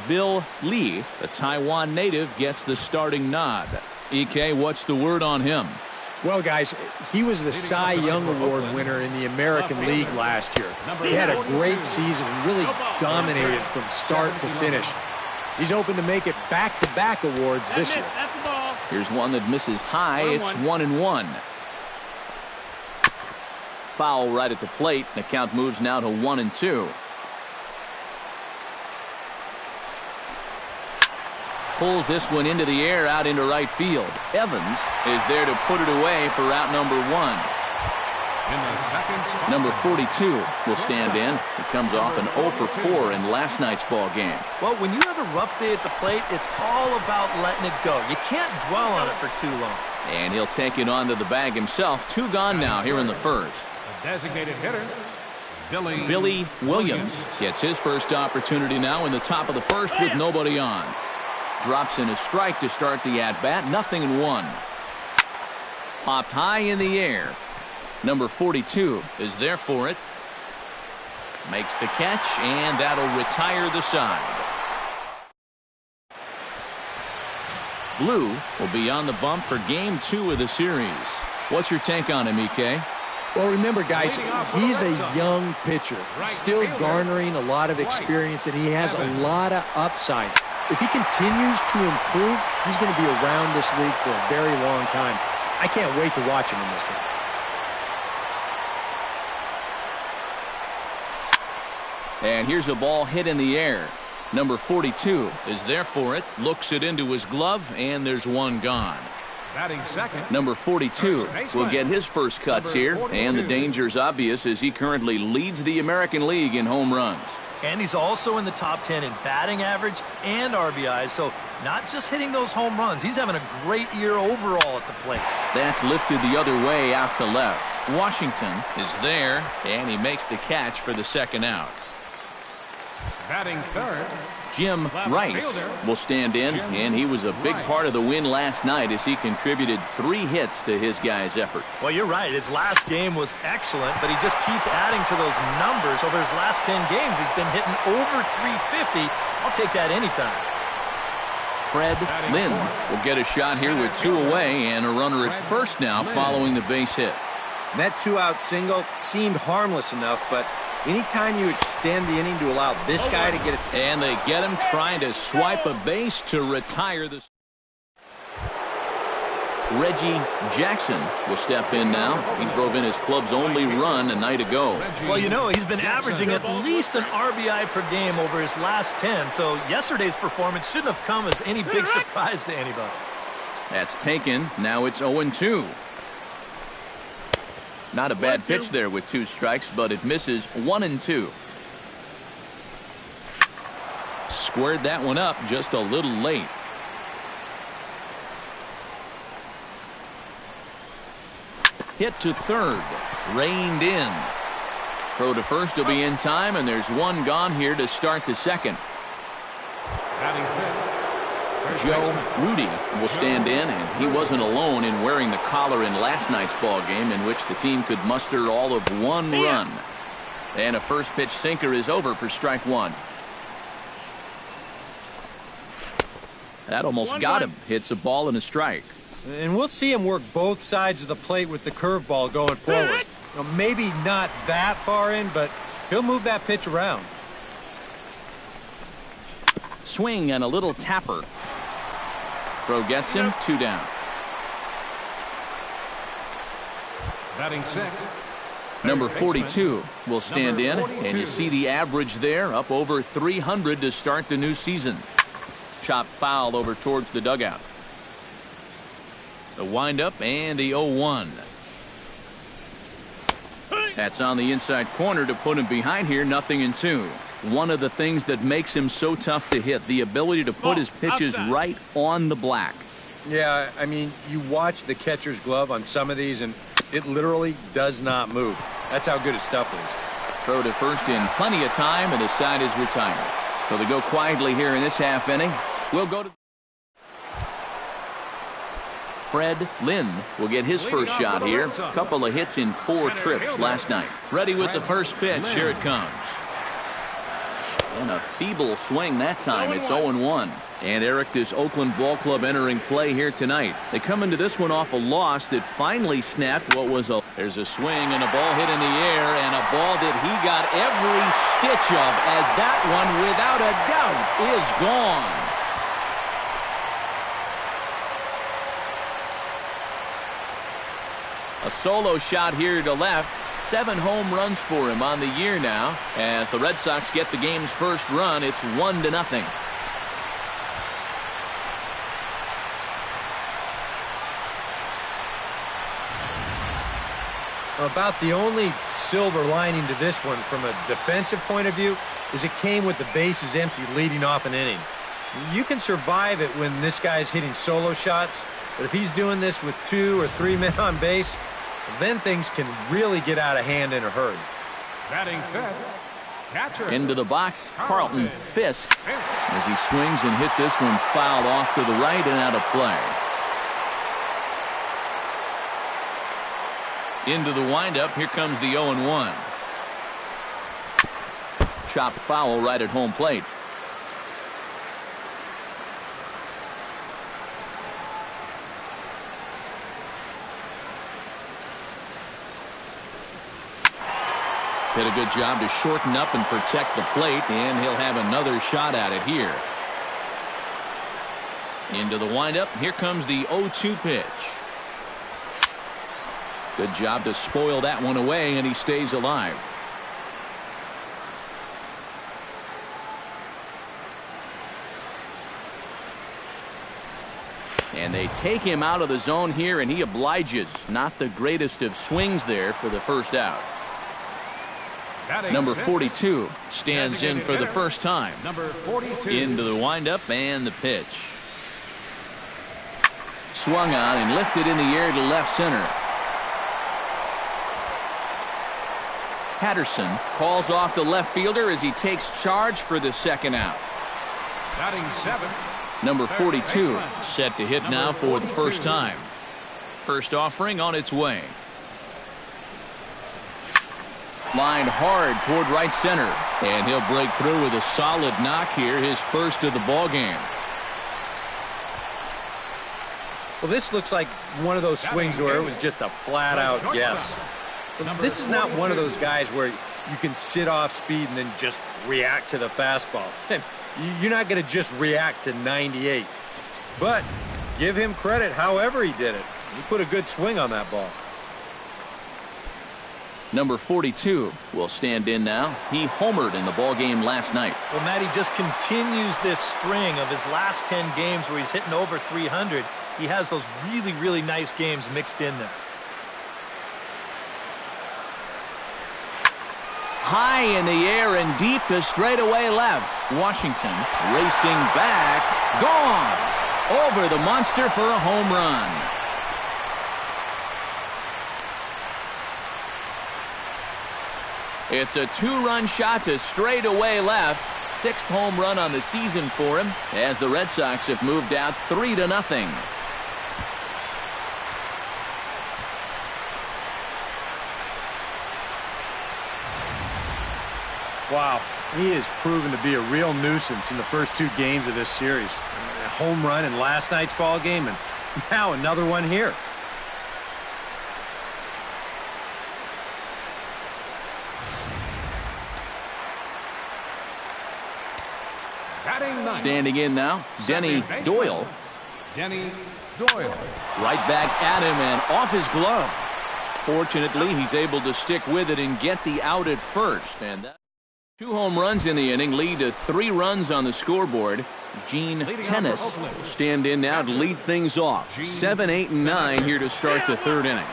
Bill Lee, the Taiwan native, gets the starting nod. EK, what's the word on him? Well, guys, he was the Cy Young Award winner in the American League last year. He had a great season, really dominated from start to finish. He's hoping to make it back-to-back awards this year. Here's one that misses high. It's 1-1. Foul right at the plate. The count moves now to 1-2. Pulls this one into the air out into right field. Evans is there to put it away for out number 1. Number 42 will stand in. He comes off an 0 for 4 in last night's ball game. Well, when you have a rough day at the plate, it's all about letting it go. You can't dwell on it for too long. And he'll take it onto the bag himself. 2 gone now here in the first. A designated hitter, Billy Williams gets his first opportunity now in the top of the first with nobody on. Drops in a strike to start the at-bat. 0-1. Popped high in the air. Number 42 is there for it. Makes the catch, and that'll retire the side. Blue will be on the bump for game 2 of the series. What's your take on him, EK? Well, remember, guys, he's a young pitcher, still garnering a lot of experience, and he has a lot of upside. If he continues to improve, he's going to be around this league for a very long time. I can't wait to watch him in this thing. And here's a ball hit in the air. Number 42 is there for it. Looks it into his glove, and there's 1 gone. batting second. Number 42 will get his first cuts here, and the danger's obvious as he currently leads the American League in home runs. And he's also in the top 10 in batting average and RBIs, so not just hitting those home runs. He's having a great year overall at the plate. That's lifted the other way out to left. Washington is there, and he makes the catch for the second out. Batting third, Jim Rice will stand in, and he was a big part of the win last night as he contributed 3 hits to his guys' effort. Well, you're right. His last game was excellent, but he just keeps adding to those numbers. Over his last 10 games, he's been hitting over 350. I'll take that anytime. Fred Lynn will get a shot here with 2 away and a runner at first now following the base hit. That 2-out single seemed harmless enough, but anytime you extend the inning to allow this guy to get it. And they get him trying to swipe a base to retire this. Reggie Jackson will step in now. He drove in his club's only run a night ago. Well, you know, he's been averaging at least an RBI per game over his last 10, so yesterday's performance shouldn't have come as any big surprise to anybody. That's taken. Now it's 0-2. Not a bad pitch there with 2 strikes, but it misses 1-2. Squared that one up just a little late. Hit to third. Reined in. Throw to first will be in time, and there's 1 gone here to start the second. batting fifth. Joe Rudy will stand in, and he wasn't alone in wearing the collar in last night's ball game, in which the team could muster all of 1 run. And a first pitch sinker is over for strike 1. That almost got him. Hits a ball and a strike. And we'll see him work both sides of the plate with the curveball going forward. Well, maybe not that far in, but he'll move that pitch around. Swing and a little tapper. Throw gets him. 2 down. Batting sixth. Number 42 will stand in, and you see the average there, up over 300 to start the new season. Chop foul over towards the dugout. The windup and the 0-1. That's on the inside corner to put him behind here. 0-2. One of the things that makes him so tough to hit, the ability to put his pitches right on the black. Yeah, I mean, you watch the catcher's glove on some of these, and it literally does not move. That's how good his stuff is. Throw to first in plenty of time, and the side is retired. So they go quietly here in this half inning. We'll go to Fred Lynn will get his first shot here. Couple of hits in 4 trips last night. Ready with the first pitch. Here it comes. And a feeble swing that time. It's 0-1. And Eric, this Oakland ball club entering play here tonight. They come into this one off a loss that finally snapped what was a... There's a swing and a ball hit in the air, and a ball that he got every stitch of, as that one, without a doubt, is gone. A solo shot here to left. 7 home runs for him on the year now. As the Red Sox get the game's first run, it's 1-0. About the only silver lining to this one from a defensive point of view is it came with the bases empty leading off an inning. You can survive it when this guy's hitting solo shots, but if he's doing this with 2 or 3 men on base, then things can really get out of hand in a hurry. Batting fifth, catcher. Into the box, Carlton Fisk, as he swings and hits this one fouled off to the right and out of play. Into the windup, here comes the 0-1. Chopped foul right at home plate. Did a good job to shorten up and protect the plate, and he'll have another shot at it here. Into the windup, here comes the 0-2 pitch. Good job to spoil that one away, and he stays alive. And they take him out of the zone here, and he obliges. Not the greatest of swings there for the first out. Number 42 stands in for the first time. Number 42. Into the windup and the pitch. Swung on and lifted in the air to left center. Patterson calls off the left fielder as he takes charge for the second out. Batting seventh. Number 42 set to hit now for the first time. First offering on its way. Lined hard toward right center, and he'll break through with a solid knock here, his first of the ball game. Well, this looks like one of those swings where it was just a flat-out guess. This is not one of those guys where you can sit off speed and then just react to the fastball. You're not going to just react to 98. But give him credit however he did it. He put a good swing on that ball. Number 42 will stand in now. He homered in the ball game last night. Well, Matty just continues this string of his last 10 games where he's hitting over 300. He has those really, really nice games mixed in there. High in the air and deep to straightaway left. Washington racing back. Gone. Over the monster for a home run. It's a 2-run shot to straightaway left. 6th home run on the season for him, as the Red Sox have moved out 3-0. Wow, he has proven to be a real nuisance in the first 2 games of this series. A home run in last night's ball game, and now another one here. Standing in now, Denny Doyle. Denny Doyle. Right back at him and off his glove. Fortunately, he's able to stick with it and get the out at first. And 2 home runs in the inning lead to 3 runs on the scoreboard. Gene Tennis will stand in now to lead things off. 7, 8, and 9 here to start the 3rd inning.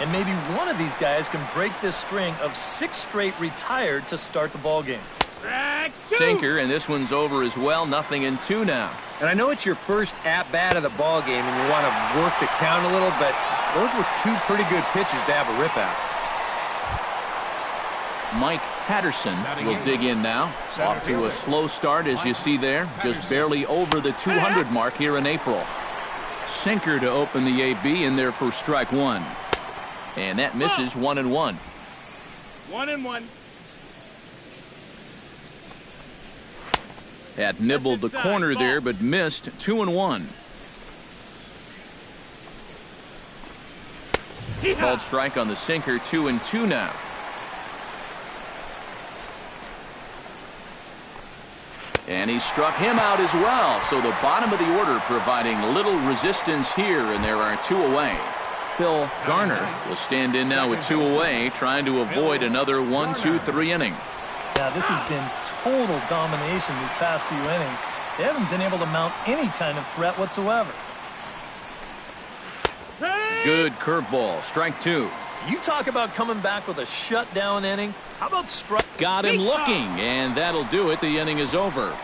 And maybe one of these guys can break this string of 6 straight retired to start the ball game. Sinker, and this one's over as well. 0-2 now. And I know it's your first at-bat of the ball game and you want to work the count a little, but those were 2 pretty good pitches to have a rip out. Mike Patterson will dig in now. Off to a slow start, as you see there. Just barely over the 200 mark here in April. Sinker to open the AB in there for strike 1. And that misses 1-1. 1-1. Had nibbled the corner there, but missed 2-1. Called strike on the sinker, 2-2 now. And he struck him out as well. So the bottom of the order providing little resistance here, and there are 2 away. Phil Garner will stand in now with 2 away, trying to avoid another 1-2-3 inning. Yeah, this has been total domination these past few innings. They haven't been able to mount any kind of threat whatsoever. Good curveball, strike 2. You talk about coming back with a shutdown inning. How about strike? Got him looking, and that'll do it. The inning is over.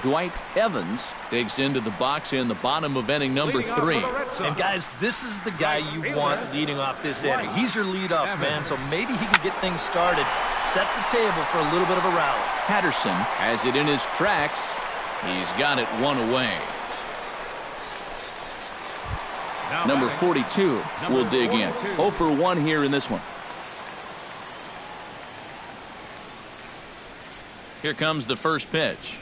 Dwight Evans digs into the box in the bottom of inning number 3. And guys, this is the guy you want leading off this inning. He's your leadoff man, so maybe he can get things started, set the table for a little bit of a rally. Patterson has it in his tracks. He's got it 1 away. Number 42 will dig in. 0 for 1 here in this one. Here comes the first pitch.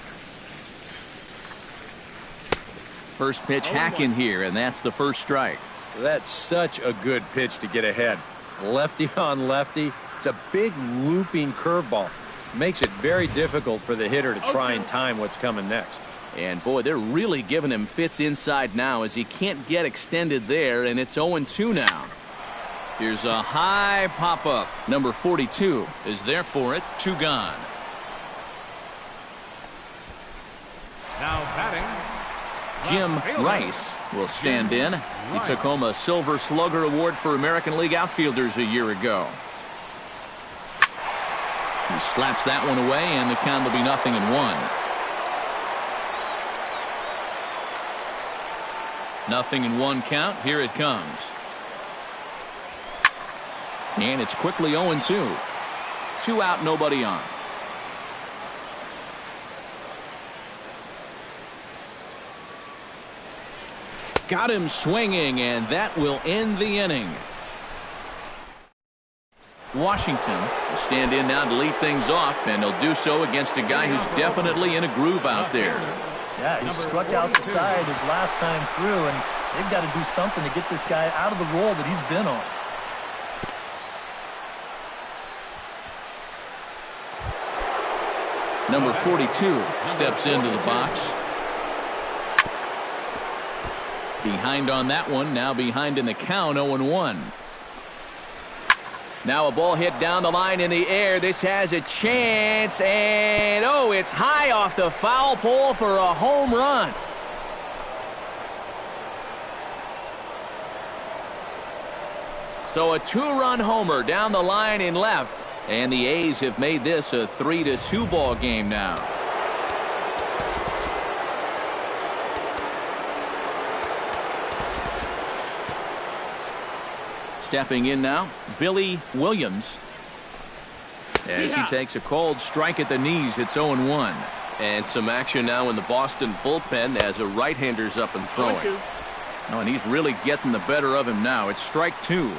First pitch hack in here, and that's the first strike. That's such a good pitch to get ahead. Lefty on lefty. It's a big looping curveball. Makes it very difficult for the hitter to try and time what's coming next. And boy, they're really giving him fits inside now as he can't get extended there, and it's 0-2 now. Here's a high pop-up. Number 42 is there for it. 2 gone. Now batting, Jim Rice will stand in. He took home a Silver Slugger Award for American League outfielders a year ago. He slaps that one away, and the count will be 0-1. 0-1 count. Here it comes. And it's quickly 0-2. 2 out, nobody on. Got him swinging, and that will end the inning. Washington will stand in now to lead things off, and he'll do so against a guy who's definitely in a groove out there. Yeah, he struck out the side his last time through, and they've got to do something to get this guy out of the role that he's been on. Number 42 steps into the box. Behind on that one, now behind in the count, 0-1. Now a ball hit down the line in the air. This has a chance, and oh, it's high off the foul pole for a home run. So a 2-run homer down the line in left, and the A's have made this a 3-2 ball game now. Stepping in now, Billy Williams. As he takes a cold strike at the knees, it's 0-1. And some action now in the Boston bullpen as a right-hander's up and throwing. Oh, and he's really getting the better of him now. It's strike 2.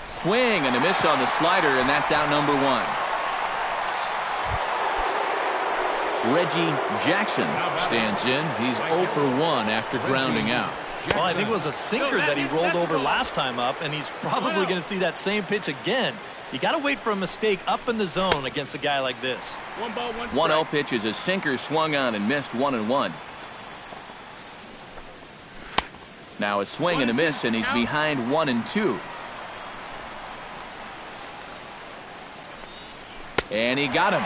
Swing and a miss on the slider, and that's out number 1. Reggie Jackson stands in. He's 0 for 1 after grounding out. Well, I think it was a sinker that he rolled over last time up, and he's probably going to see that same pitch again. You got to wait for a mistake up in the zone against a guy like this. 1-0 pitch is a sinker swung on and missed 1-1. Now a swing and a miss, and he's behind 1-2. And he got him.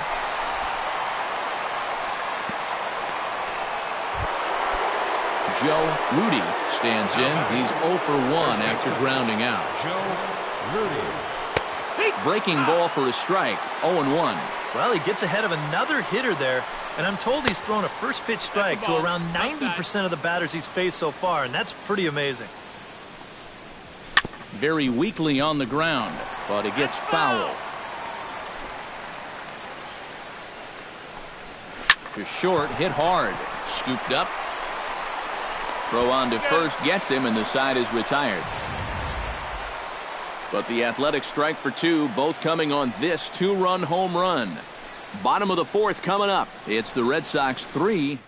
Joe Rudy stands in. He's 0 for 1 after grounding out. Joe Rudy. Breaking ball for a strike. 0-1. Well, he gets ahead of another hitter there, and I'm told he's thrown a first pitch strike to around 90% of the batters he's faced so far, and that's pretty amazing. Very weakly on the ground, but it gets foul. To short, hit hard. Scooped up. Throw on to first gets him, and the side is retired. But the Athletics strike for two, both coming on this two-run home run. Bottom of the fourth coming up. It's the Red Sox 3.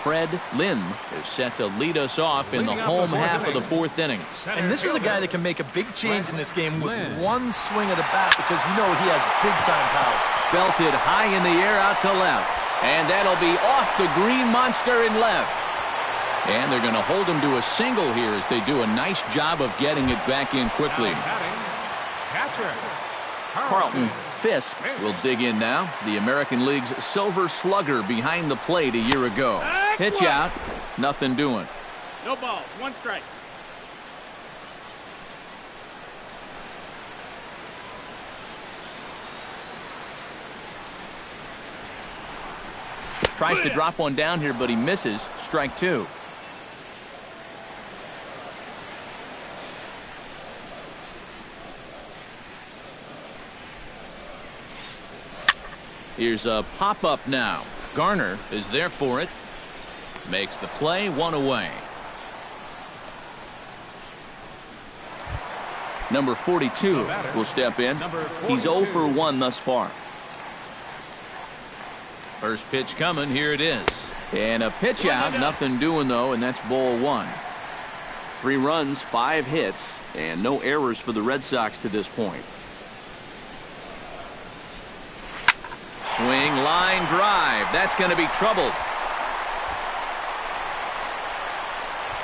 Fred Lynn is set to lead us off in the home half of the fourth inning. And this is a guy that can make a big change in this game with one swing of the bat because you know he has big-time power. Belted high in the air out to left. And that'll be off the green monster in left. And they're going to hold him to a single here as they do a nice job of getting it back in quickly. Catcher Carlton Fisk will dig in now. The American League's Silver Slugger behind the plate a year ago. Pitch out. Nothing doing. No balls. One strike. Tries to drop one down here, but he misses. Strike two. Here's a pop-up now. Garner is there for it. Makes the play, one away. Number 42 will step in. He's 0 for 1 thus far. First pitch coming. Here it is. And a pitch out. Nothing doing, though, and that's ball one. 3 runs, 5 hits, and no errors for the Red Sox to this point. Swing, line, drive. That's going to be trouble.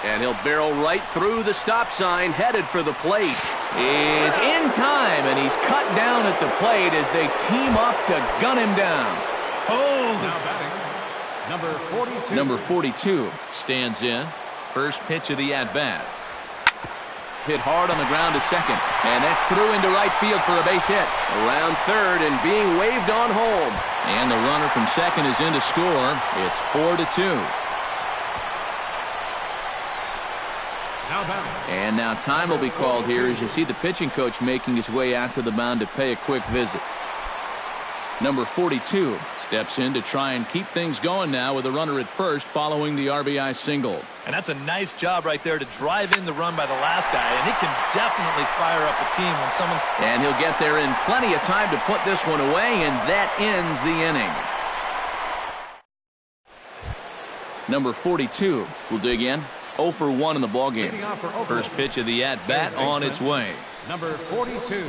And he'll barrel right through the stop sign, headed for the plate. Is in time, and he's cut down at the plate as they team up to gun him down. Number 42 stands in. First pitch of the at-bat. Hit hard on the ground to second, and that's through into right field for a base hit. Around third and being waved on home. And the runner from second is in to score. It's 4-2. And now time will be called here as you see the pitching coach making his way out to the mound to pay a quick visit. Number 42 steps in to try and keep things going now with a runner at first following the RBI single. And that's a nice job right there to drive in the run by the last guy, and it can definitely fire up a team when someone... And he'll get there in plenty of time to put this one away, and that ends the inning. Number 42 will dig in. 0 for 1 in the ballgame. First pitch of the at-bat on its way. Number 42.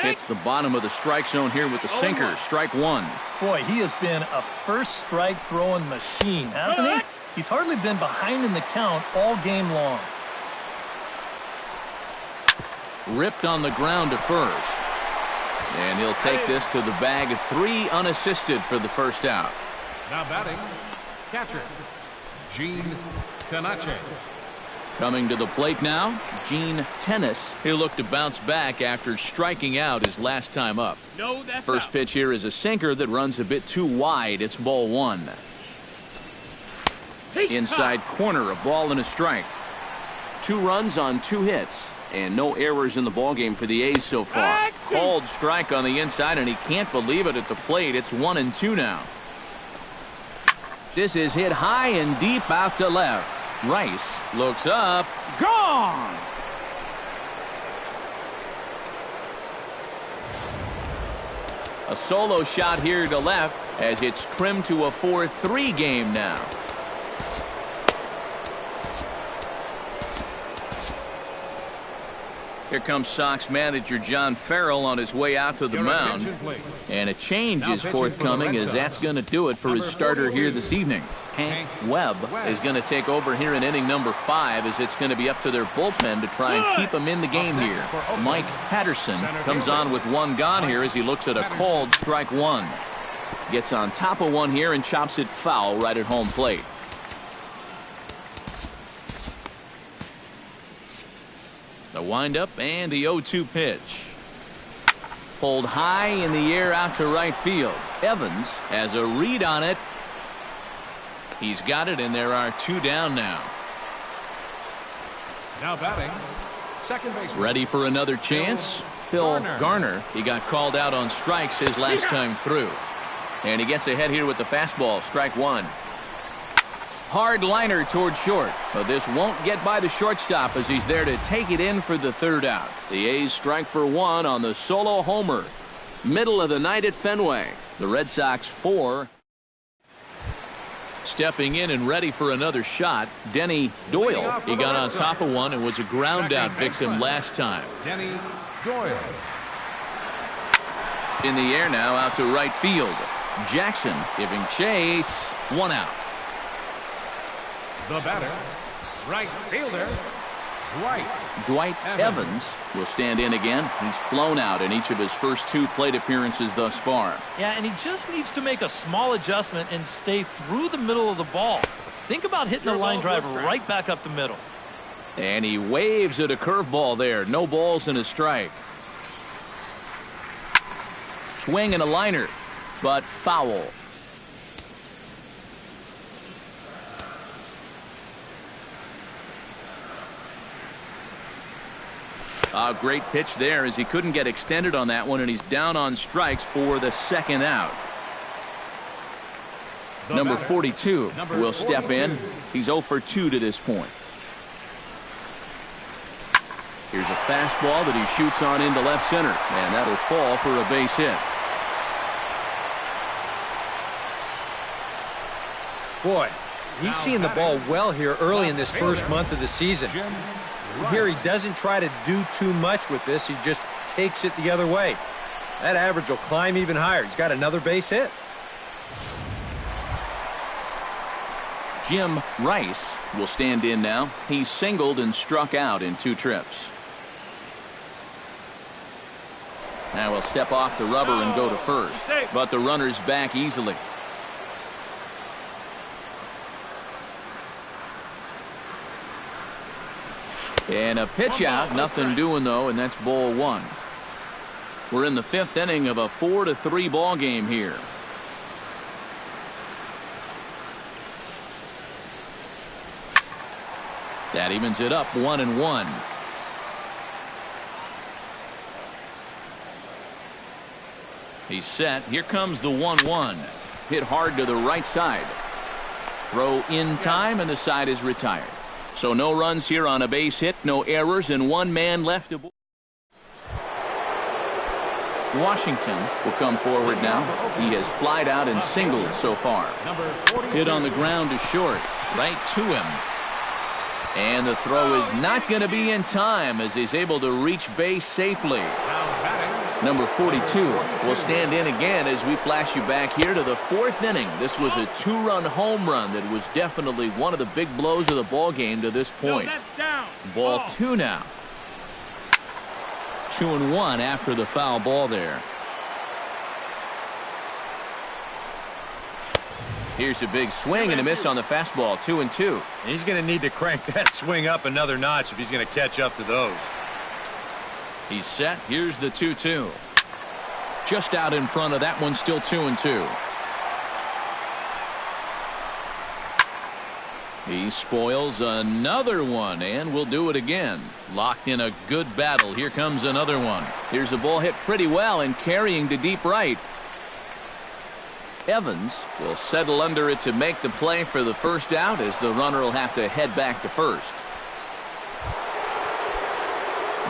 Hits the bottom of the strike zone here with the sinker. Strike one. Boy, he has been a first strike throwing machine, hasn't he? He's hardly been behind in the count all game long. Ripped on the ground to first. And he'll take this to the bag. 3 unassisted for the first out. Now batting, catcher, Gene Tenace. Coming to the plate now, Gene Tennis. He'll look to bounce back after striking out his last time up. No, that's First out. pitch here is a sinker that runs a bit too wide. It's ball one. Inside corner, a ball and a strike. 2 runs on 2 hits. And no errors in the ballgame for the A's so far. Called strike on the inside, and he can't believe it at the plate. It's 1-2 now. This is hit high and deep out to left. Rice looks up. Gone! A solo shot here to left as it's trimmed to a 4-3 game now. Here comes Sox manager John Farrell on his way out to the mound. And a change is forthcoming as that's going to do it for his starter here this evening. Hank Webb is going to take over here in inning number 5 as it's going to be up to their bullpen to try and keep him in the game here. Mike Patterson comes on with 1 gone here as he looks at a called strike 1. Gets on top of one here and chops it foul right at home plate. The windup and the 0-2 pitch. Pulled high in the air out to right field. Evans has a read on it. He's got it, and there are 2 down now. Now batting, second base. Ready for another chance? Phil Garner. He got called out on strikes his last time through. And he gets ahead here with the fastball. Strike 1. Hard liner toward short, but this won't get by the shortstop as he's there to take it in for the third out. The A's strike for one on the solo homer. Middle of the night at Fenway. The Red Sox 4. Stepping in and ready for another shot, Denny Doyle. He got on top of one and was a ground out victim last time. Denny Doyle. In the air now, out to right field. Jackson giving chase. One out. The batter, right fielder, Dwight Evans will stand in again. He's flown out in each of his first 2 plate appearances thus far. Yeah, and he just needs to make a small adjustment and stay through the middle of the ball. Think about hitting the line drive right back up the middle. And he waves at a curveball there. No balls and a strike. Swing and a liner, but foul. A great pitch there as he couldn't get extended on that one, and he's down on strikes for the second out. Number 42 will step in. He's 0 for 2 to this point. Here's a fastball that he shoots on into left center, and that'll fall for a base hit. Boy, he's seeing the ball well here early in this first month of the season. Here he doesn't try to do too much with this. He just takes it the other way. That average will climb even higher. He's got another base hit. Jim Rice will stand in now. He's singled and struck out in 2 trips. Now he'll step off the rubber and go to first, but the runner's back easily. And a pitch out, nothing doing though, and that's ball 1. We're in the 5th inning of a 4-3 ball game here. That evens it up 1-1. He's set. Here comes the 1-1. Hit hard to the right side. Throw in time, and the side is retired. So no runs here on a base hit, no errors, and 1 man left to board. Washington will come forward now. He has flied out and singled so far. Hit on the ground to short, right to him. And the throw is not going to be in time as he's able to reach base safely. Number 42 will stand in again as we flash you back here to the 4th inning. This was a 2-run home run that was definitely one of the big blows of the ball game to this point. Ball 2 now. 2-1 after the foul ball there. Here's a big swing and a miss on the fastball. 2-2. He's going to need to crank that swing up another notch if he's going to catch up to those. He's set. Here's the 2-2. Just out in front of that one, still 2-2. He spoils another one, and will do it again. Locked in a good battle. Here comes another one. Here's a ball hit pretty well and carrying to deep right. Evans will settle under it to make the play for the first out as the runner will have to head back to first.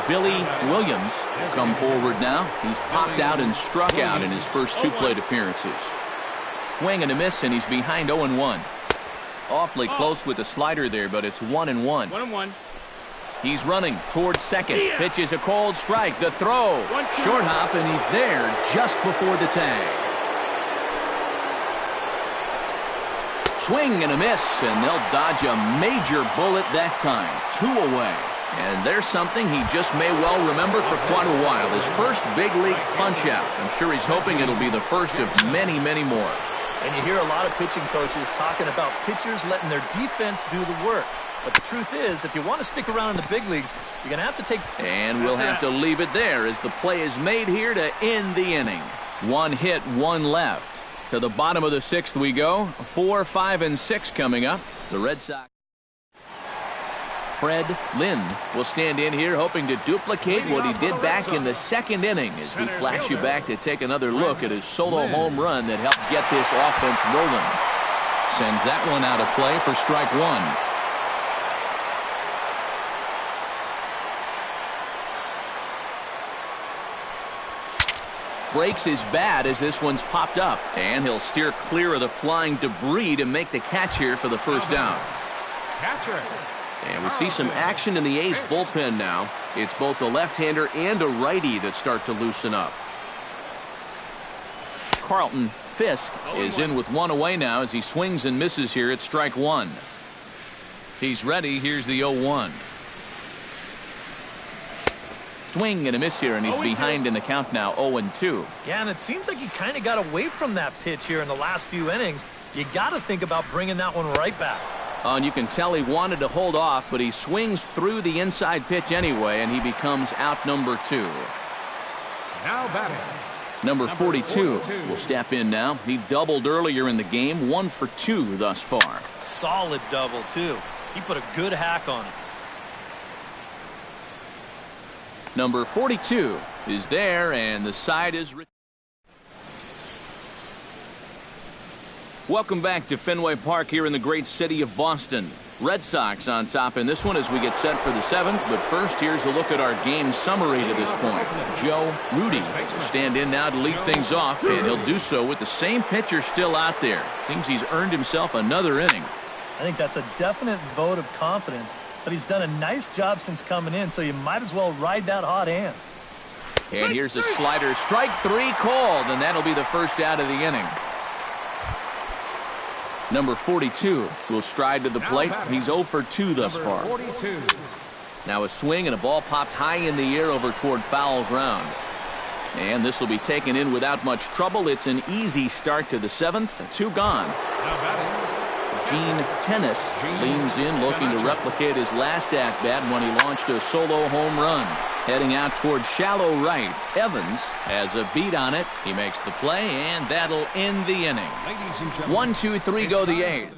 Billy Williams will come forward now. He's popped out and struck out in his first 2 plate appearances. Swing and a miss, and he's behind 0-1. Awfully close with the slider there, but it's 1-1. 1-1. He's running towards second. Pitches a cold strike. The throw. Short hop, and he's there just before the tag. Swing and a miss, and they'll dodge a major bullet that time. 2 away. And there's something he just may well remember for quite a while. His first big league punch-out. I'm sure he's hoping it'll be the first of many, many more. And you hear a lot of pitching coaches talking about pitchers letting their defense do the work. But the truth is, if you want to stick around in the big leagues, you're going to have to take... And we'll have to leave it there as the play is made here to end the inning. 1 hit, 1 left. To the bottom of the 6th we go. 4, 5, and 6 coming up. The Red Sox. Fred Lynn will stand in here hoping to duplicate what he did back in the 2nd inning as we flash you back to take another look at his solo home run that helped get this offense rolling. Sends that one out of play for strike one. Breaks his bat as this one's popped up. And he'll steer clear of the flying debris to make the catch here for the first down. Catcher. And we see some action in the A's bullpen now. It's both a left-hander and a righty that start to loosen up. Carlton Fisk is in with one away now as he swings and misses here at strike one. He's ready. Here's the 0-1. Swing and a miss here, and he's behind in the count now, 0-2. Yeah, and it seems like he kind of got away from that pitch here in the last few innings. You got to think about bringing that one right back. And you can tell he wanted to hold off, but he swings through the inside pitch anyway, and he becomes out number 2. Now batting. Number 42 will step in now. He doubled earlier in the game, 1 for 2 thus far. Solid double, too. He put a good hack on it. Number 42 is there, and the side is... Welcome back to Fenway Park here in the great city of Boston. Red Sox on top in this one as we get set for the 7th. But first, here's a look at our game summary to this point. Joe Rudy will stand in now to lead things off, and he'll do so with the same pitcher still out there. Seems he's earned himself another inning. I think that's a definite vote of confidence, but he's done a nice job since coming in, so you might as well ride that hot hand. And here's a slider. Strike 3 called, and that'll be the first out of the inning. Number 42 will stride to the plate. He's 0 for 2 thus far. Now a swing and a ball popped high in the air over toward foul ground. And this will be taken in without much trouble. It's an easy start to the 7th. 2 gone. Gene Tennis leans in looking to replicate his last at-bat when he launched a solo home run. Heading out toward shallow right. Evans has a beat on it. He makes the play, and that'll end the inning. 1, 2, 3 go the A's.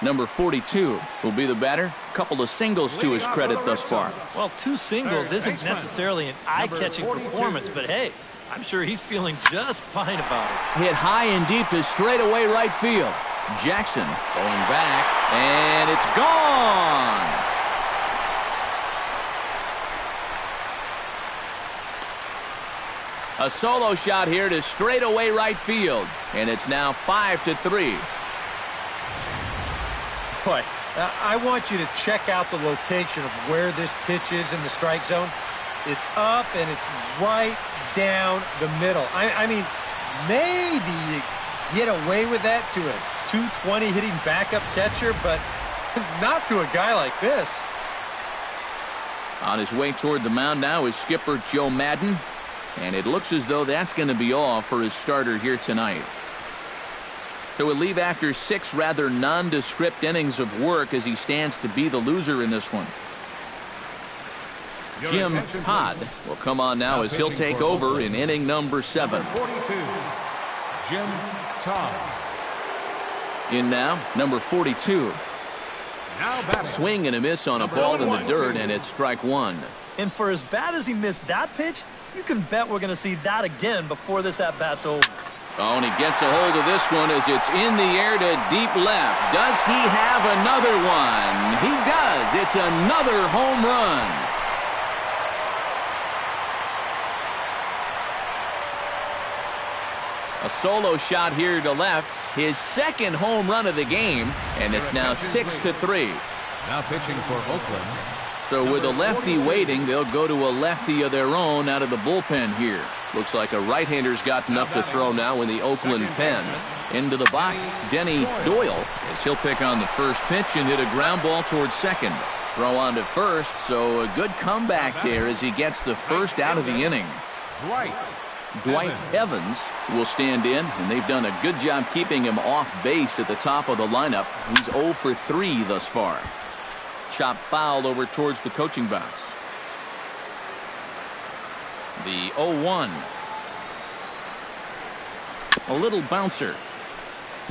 Number 42 will be the batter. Couple of singles to his credit thus far. Well, 2 singles isn't necessarily an eye-catching performance, but hey, I'm sure he's feeling just fine about it. Hit high and deep to straightaway right field. Jackson going back, and it's gone. A solo shot here to straightaway right field, and it's now 5-3. Boy, I want you to check out the location of where this pitch is in the strike zone. It's up, and it's right down the middle. I mean, maybe you get away with that to a 220 hitting backup catcher, but not to a guy like this. On his way toward the mound now is skipper Joe Madden, and it looks as though that's going to be all for his starter here tonight. So we'll leave after 6 rather nondescript innings of work as he stands to be the loser in this one. Jim Todd will come on now as he'll take over in inning number 7. 42, Jim Todd. In now, number 42. Now batting. Swing and a miss on a ball in the dirt, and it's strike 1. And for as bad as he missed that pitch, you can bet we're going to see that again before this at-bat's over. Oh, and he gets a hold of this one as it's in the air to deep left. Does he have another one? He does. It's another home run. A solo shot here to left. His second home run of the game, and it's now 6-3. Now pitching for Oakland. So with a lefty waiting, they'll go to a lefty of their own out of the bullpen here. Looks like a right-hander's gotten up to throw now in the Oakland pen. Into the box, Denny Doyle, as he'll pick on the first pitch and hit a ground ball towards second. Throw on to first, so a good comeback there as he gets the first out of the inning. Dwight Evans will stand in, and they've done a good job keeping him off base at the top of the lineup. He's 0 for 3 thus far. Chop foul over towards the coaching box. The 0-1. A little bouncer.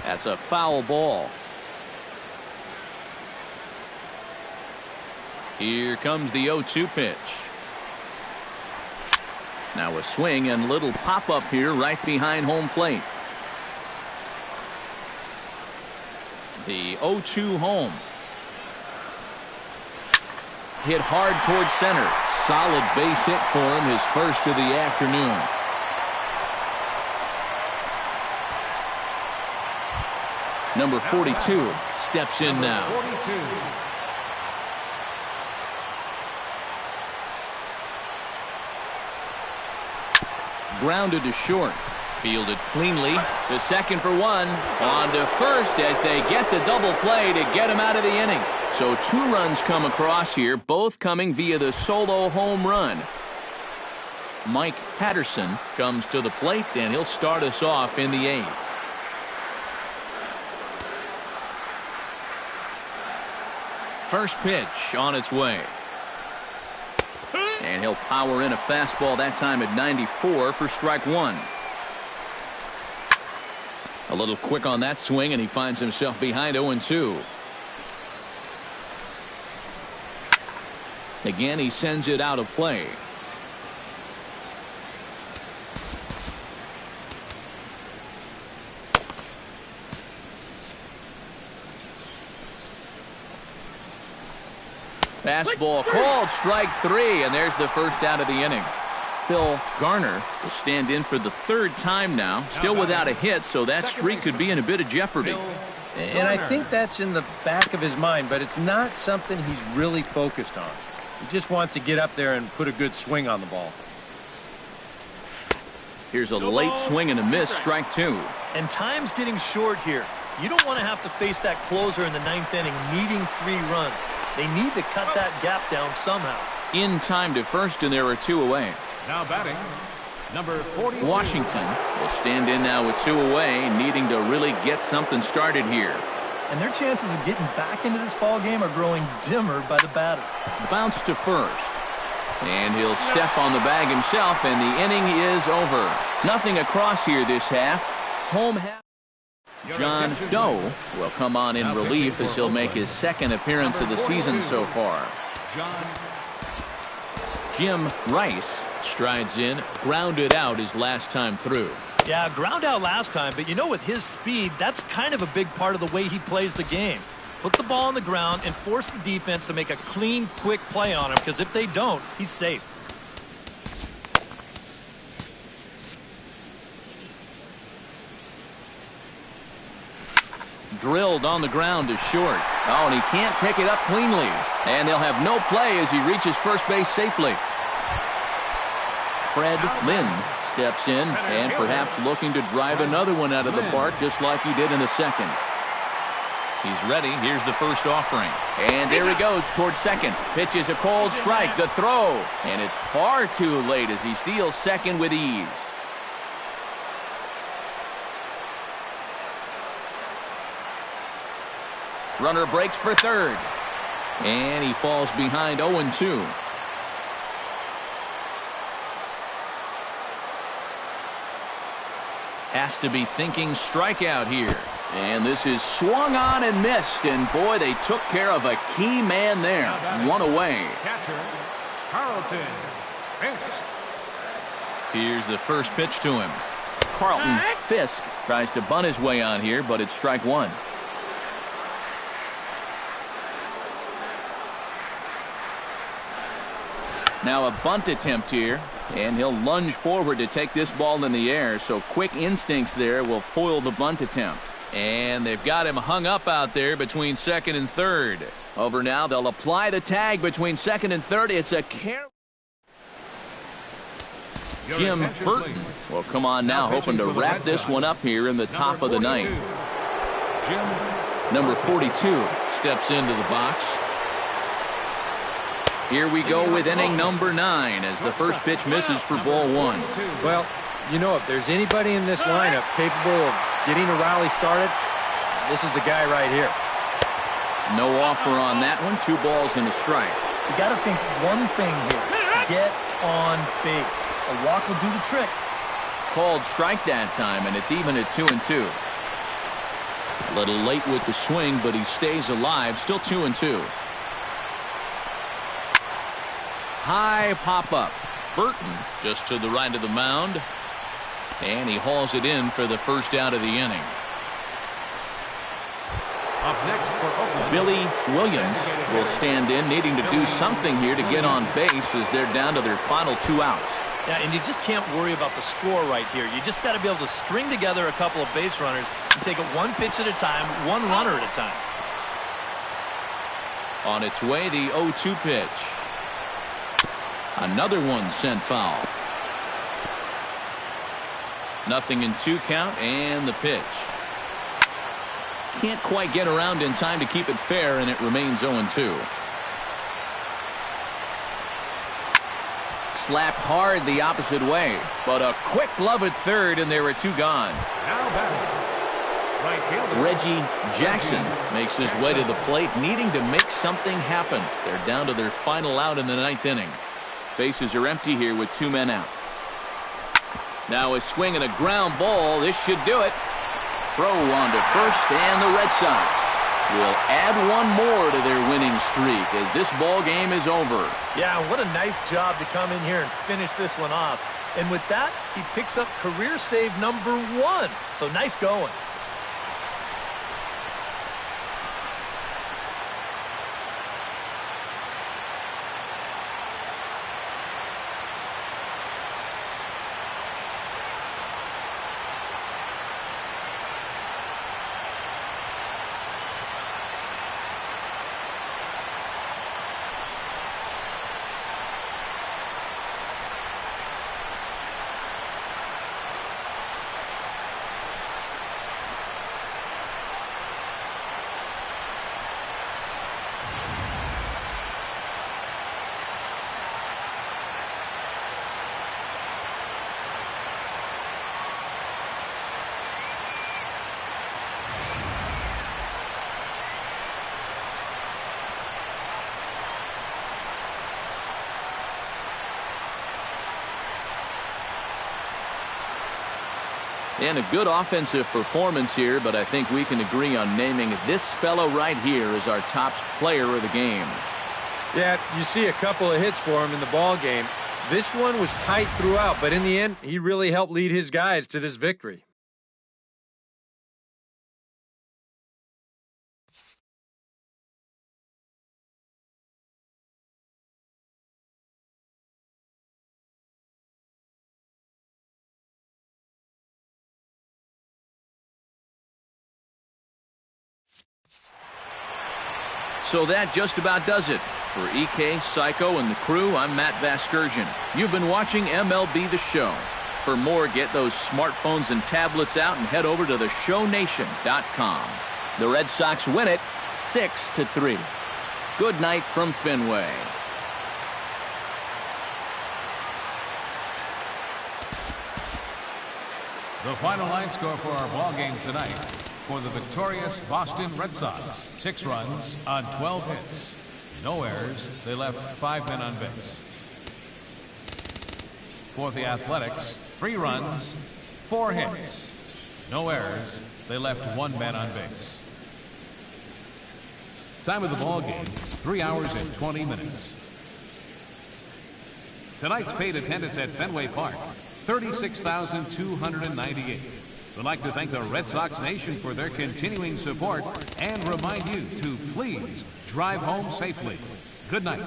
That's a foul ball. Here comes the 0-2 pitch. Now a swing and little pop-up here right behind home plate. The 0-2 home. Hit hard towards center. Solid base hit for him, his first of the afternoon. Number 42 steps in now. 42. Grounded to short. Fielded cleanly to second for one. On to first as they get the double play to get him out of the inning. So 2 runs come across here, both coming via the solo home run. Mike Patterson comes to the plate, and he'll start us off in the 8th. First pitch on its way. And he'll power in a fastball that time at 94 for strike 1. A little quick on that swing, and he finds himself behind 0-2. Again, he sends it out of play. Fastball called, strike 3, and there's the first out of the inning. Phil Garner will stand in for the 3rd time now, still without a hit, so that streak could be in a bit of jeopardy. And I think that's in the back of his mind, but it's not something he's really focused on. He just wants to get up there and put a good swing on the ball. Here's a late swing and a miss, strike 2. And time's getting short here. You don't want to have to face that closer in the 9th inning needing 3 runs. They need to cut that gap down somehow. In time to first, and there are 2 away. Now batting, number 42. Washington will stand in now with 2 away, needing to really get something started here. And their chances of getting back into this ball game are growing dimmer by the batter. Bounce to first. And he'll step on the bag himself, and the inning is over. Nothing across here this half. Home half. John Doe will come on in relief as he'll make his 2nd appearance of the season so far. Jim Rice strides in, grounded out his last time through. Yeah, ground out last time, but you know, with his speed, that's kind of a big part of the way he plays the game. Put the ball on the ground and force the defense to make a clean, quick play on him, because if they don't, he's safe. Drilled on the ground to short. Oh, and he can't pick it up cleanly. And they'll have no play as he reaches first base safely. Fred Lynn steps in and perhaps looking to drive another one out of the park just like he did in the 2nd. He's ready. Here's the first offering. And there he goes towards second. Pitches a cold strike. The throw. And it's far too late as he steals second with ease. Runner breaks for third. And he falls behind 0-2. Has to be thinking strikeout here. And this is swung on and missed. And boy, they took care of a key man there. 1 away. Catcher, Carlton Fisk. Here's the first pitch to him. Carlton Fisk tries to bunt his way on here, but it's strike 1. Now a bunt attempt here, and he'll lunge forward to take this ball in the air, so quick instincts there will foil the bunt attempt. And they've got him hung up out there between second and third. Over now, they'll apply the tag between second and third. It's a carry. Jim Burton will come on now, hoping to wrap this one up here in the top of the 9th. Number 42 steps into the box. Here we go with inning number 9 as the first pitch misses for ball 1. Well, you know, if there's anybody in this lineup capable of getting a rally started, this is the guy right here. No offer on that one. 2 balls and a strike. You got to think one thing here. Get on base. A walk will do the trick. Called strike that time, and it's even at 2-2. A little late with the swing, but he stays alive. Still 2-2. High pop-up. Burton just to the right of the mound. And he hauls it in for the first out of the inning. Up next for Oakland, Billy Williams will stand in, needing to do something here to get on base as they're down to their final 2 outs. Yeah, and you just can't worry about the score right here. You just got to be able to string together a couple of base runners and take it one pitch at a time, one runner at a time. On its way, the 0-2 pitch. Another one sent foul. 0-2 count, and the pitch. Can't quite get around in time to keep it fair, and it remains 0-2. Slapped hard the opposite way, but a quick glove at third, and there were 2 gone. now batting. Right fielder, Reggie Jackson makes his way to the plate, needing to make something happen. They're down to their final out in the 9th inning. Bases are empty here with 2 men out. Now a swing and a ground ball. This should do it. Throw on to first, and the Red Sox will add 1 more to their winning streak as this ball game is over. Yeah, what a nice job to come in here and finish this one off. And with that, he picks up career save number 1. So nice going. And a good offensive performance here, but I think we can agree on naming this fellow right here as our top player of the game. Yeah, you see a couple of hits for him in the ball game. This one was tight throughout, but in the end, he really helped lead his guys to this victory. So that just about does it. For EK, Psycho, and the crew, I'm Matt Vasgersian. You've been watching MLB The Show. For more, get those smartphones and tablets out and head over to theshownation.com. The Red Sox win it 6-3. Good night from Fenway. the final line score for our ball game tonight. For the victorious Boston Red Sox, 6 runs on 12 hits. No errors. They left 5 men on base. For the Athletics, 3 runs, 4 hits. No errors. They left 1 man on base. Time of the ball game, 3 hours and 20 minutes. Tonight's paid attendance at Fenway Park, 36,298. We'd like to thank the Red Sox Nation for their continuing support and remind you to please drive home safely. Good night.